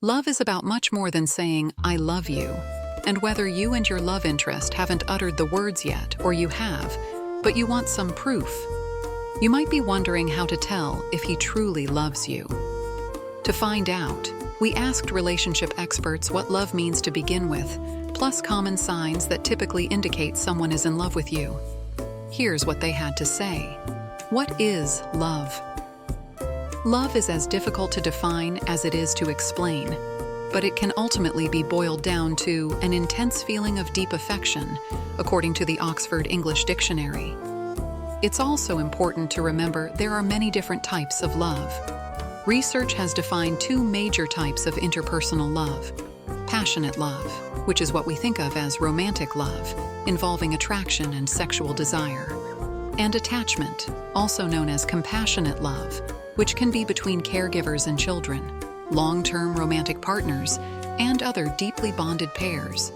Love is about much more than saying, "I love you." And whether you and your love interest haven't uttered the words yet, or you have, but you want some proof, you might be wondering how to tell if he truly loves you. To find out, we asked relationship experts what love means to begin with, plus common signs that typically indicate someone is in love with you. Here's what they had to say. What is love? Love is as difficult to define as it is to explain, but it can ultimately be boiled down to an intense feeling of deep affection, according to the Oxford English Dictionary. It's also important to remember there are many different types of love. Research has defined two major types of interpersonal love: passionate love, which is what we think of as romantic love, involving attraction and sexual desire, and attachment, also known as compassionate love, which can be between caregivers and children, long-term romantic partners, and other deeply bonded pairs.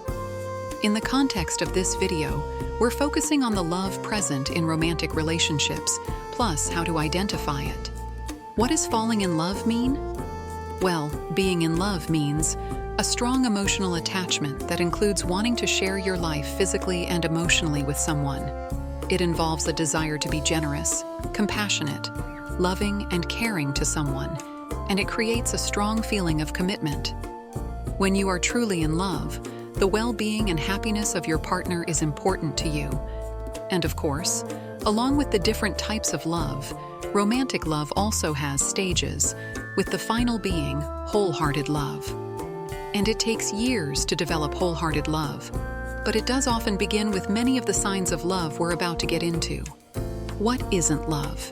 In the context of this video, we're focusing on the love present in romantic relationships, plus how to identify it. What does falling in love mean? Well, being in love means a strong emotional attachment that includes wanting to share your life physically and emotionally with someone. It involves a desire to be generous, compassionate, loving, and caring to someone, and it creates a strong feeling of commitment. When you are truly in love, the well-being and happiness of your partner is important to you. And of course, along with the different types of love, romantic love also has stages, with the final being wholehearted love. And it takes years to develop wholehearted love, but it does often begin with many of the signs of love we're about to get into. What isn't love?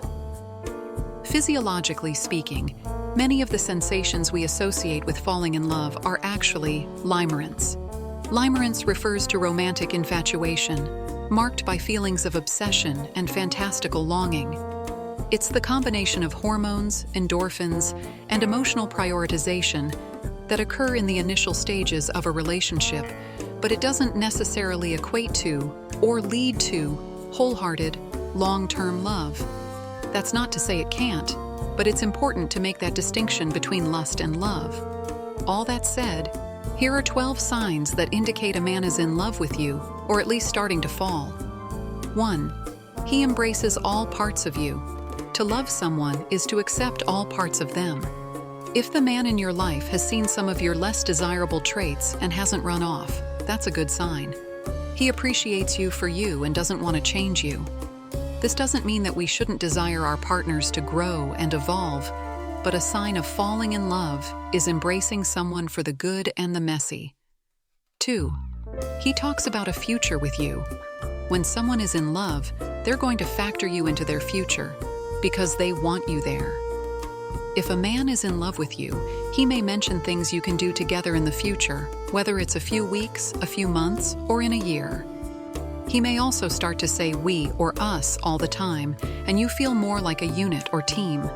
Physiologically speaking, many of the sensations we associate with falling in love are actually limerance. Limerance refers to romantic infatuation, marked by feelings of obsession and fantastical longing. It's the combination of hormones, endorphins, and emotional prioritization that occur in the initial stages of a relationship, but it doesn't necessarily equate to or lead to wholehearted, long-term love. That's not to say it can't, but it's important to make that distinction between lust and love. All that said, here are 12 signs that indicate a man is in love with you, or at least starting to fall. 1. He embraces all parts of you. To love someone is to accept all parts of them. If the man in your life has seen some of your less desirable traits and hasn't run off, that's a good sign. He appreciates you for you and doesn't want to change you. This doesn't mean that we shouldn't desire our partners to grow and evolve, but a sign of falling in love is embracing someone for the good and the messy. 2. He talks about a future with you. When someone is in love, they're going to factor you into their future because they want you there. If a man is in love with you, he may mention things you can do together in the future, whether it's a few weeks, a few months, or in a year. He may also start to say we or us all the time, and you feel more like a unit or team.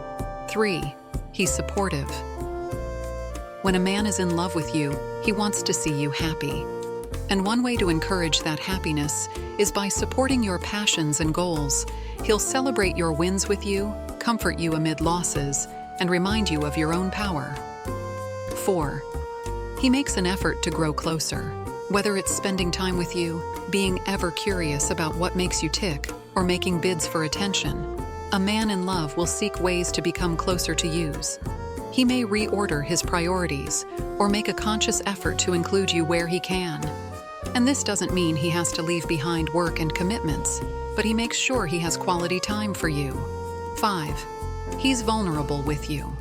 3. He's supportive. When a man is in love with you, he wants to see you happy. And one way to encourage that happiness is by supporting your passions and goals. He'll celebrate your wins with you, comfort you amid losses, and remind you of your own power. 4. He makes an effort to grow closer. Whether it's spending time with you, being ever curious about what makes you tick, or making bids for attention, a man in love will seek ways to become closer to you. He may reorder his priorities, or make a conscious effort to include you where he can. And this doesn't mean he has to leave behind work and commitments, but he makes sure he has quality time for you. 5. He's vulnerable with you.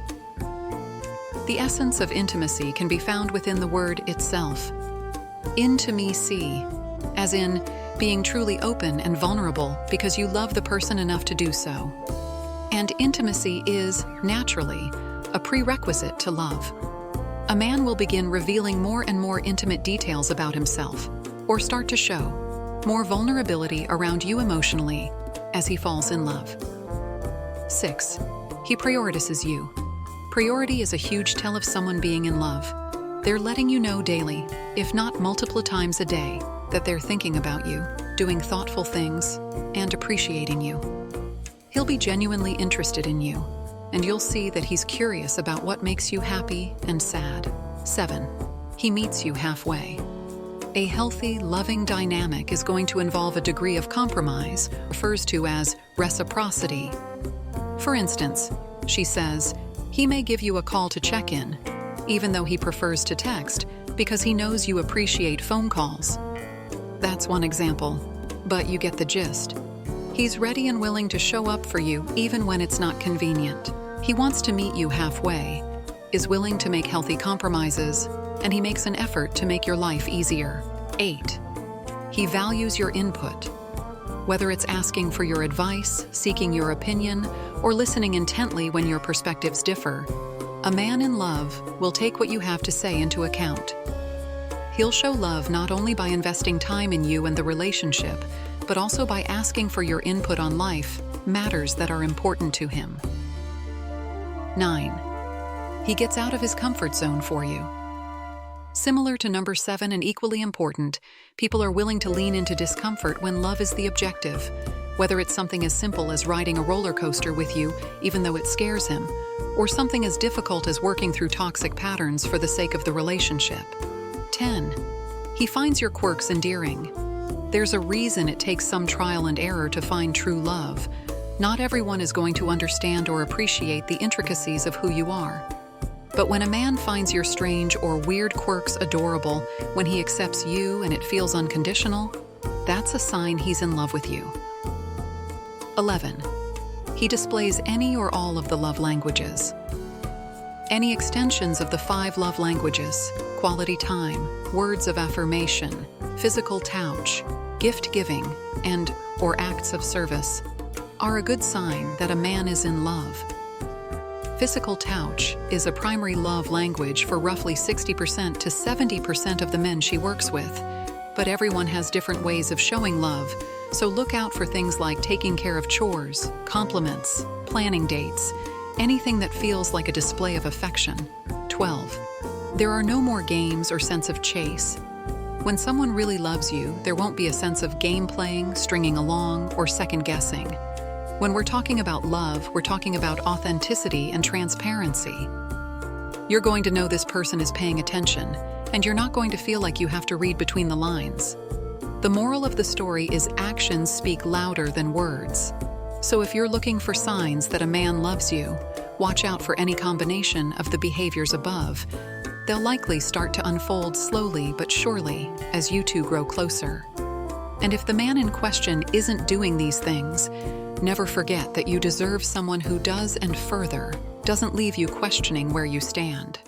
The essence of intimacy can be found within the word itself. Intimacy, as in being truly open and vulnerable because you love the person enough to do so. And intimacy is, naturally, a prerequisite to love. A man will begin revealing more and more intimate details about himself, or start to show more vulnerability around you emotionally as he falls in love. 6. He prioritizes you. Priority is a huge tell of someone being in love. They're letting you know daily, if not multiple times a day, that they're thinking about you, doing thoughtful things, and appreciating you. He'll be genuinely interested in you, and you'll see that he's curious about what makes you happy and sad. 7. He meets you halfway. A healthy, loving dynamic is going to involve a degree of compromise, refers to as reciprocity. For instance, she says, he may give you a call to check in, even though he prefers to text, because he knows you appreciate phone calls. That's one example, but you get the gist. He's ready and willing to show up for you even when it's not convenient. He wants to meet you halfway, is willing to make healthy compromises, and he makes an effort to make your life easier. 8. He values your input. Whether it's asking for your advice, seeking your opinion, or listening intently when your perspectives differ, a man in love will take what you have to say into account. He'll show love not only by investing time in you and the relationship, but also by asking for your input on life, matters that are important to him. 9. He gets out of his comfort zone for you. Similar to number 7 and equally important, people are willing to lean into discomfort when love is the objective, whether it's something as simple as riding a roller coaster with you, even though it scares him, or something as difficult as working through toxic patterns for the sake of the relationship. 10. He finds your quirks endearing. There's a reason it takes some trial and error to find true love. Not everyone is going to understand or appreciate the intricacies of who you are. But when a man finds your strange or weird quirks adorable, when he accepts you and it feels unconditional, that's a sign he's in love with you. 11. He displays any or all of the love languages. Any extensions of the 5 love languages, quality time, words of affirmation, physical touch, gift-giving, and/or acts of service, are a good sign that a man is in love. Physical touch is a primary love language for roughly 60% to 70% of the men she works with, but everyone has different ways of showing love, so look out for things like taking care of chores, compliments, planning dates, anything that feels like a display of affection. 12. There are no more games or sense of chase. When someone really loves you, there won't be a sense of game playing, stringing along, or second guessing. When we're talking about love, we're talking about authenticity and transparency. You're going to know this person is paying attention, and you're not going to feel like you have to read between the lines. The moral of the story is actions speak louder than words. So if you're looking for signs that a man loves you, watch out for any combination of the behaviors above. They'll likely start to unfold slowly but surely as you two grow closer. And if the man in question isn't doing these things, never forget that you deserve someone who does, and further, doesn't leave you questioning where you stand.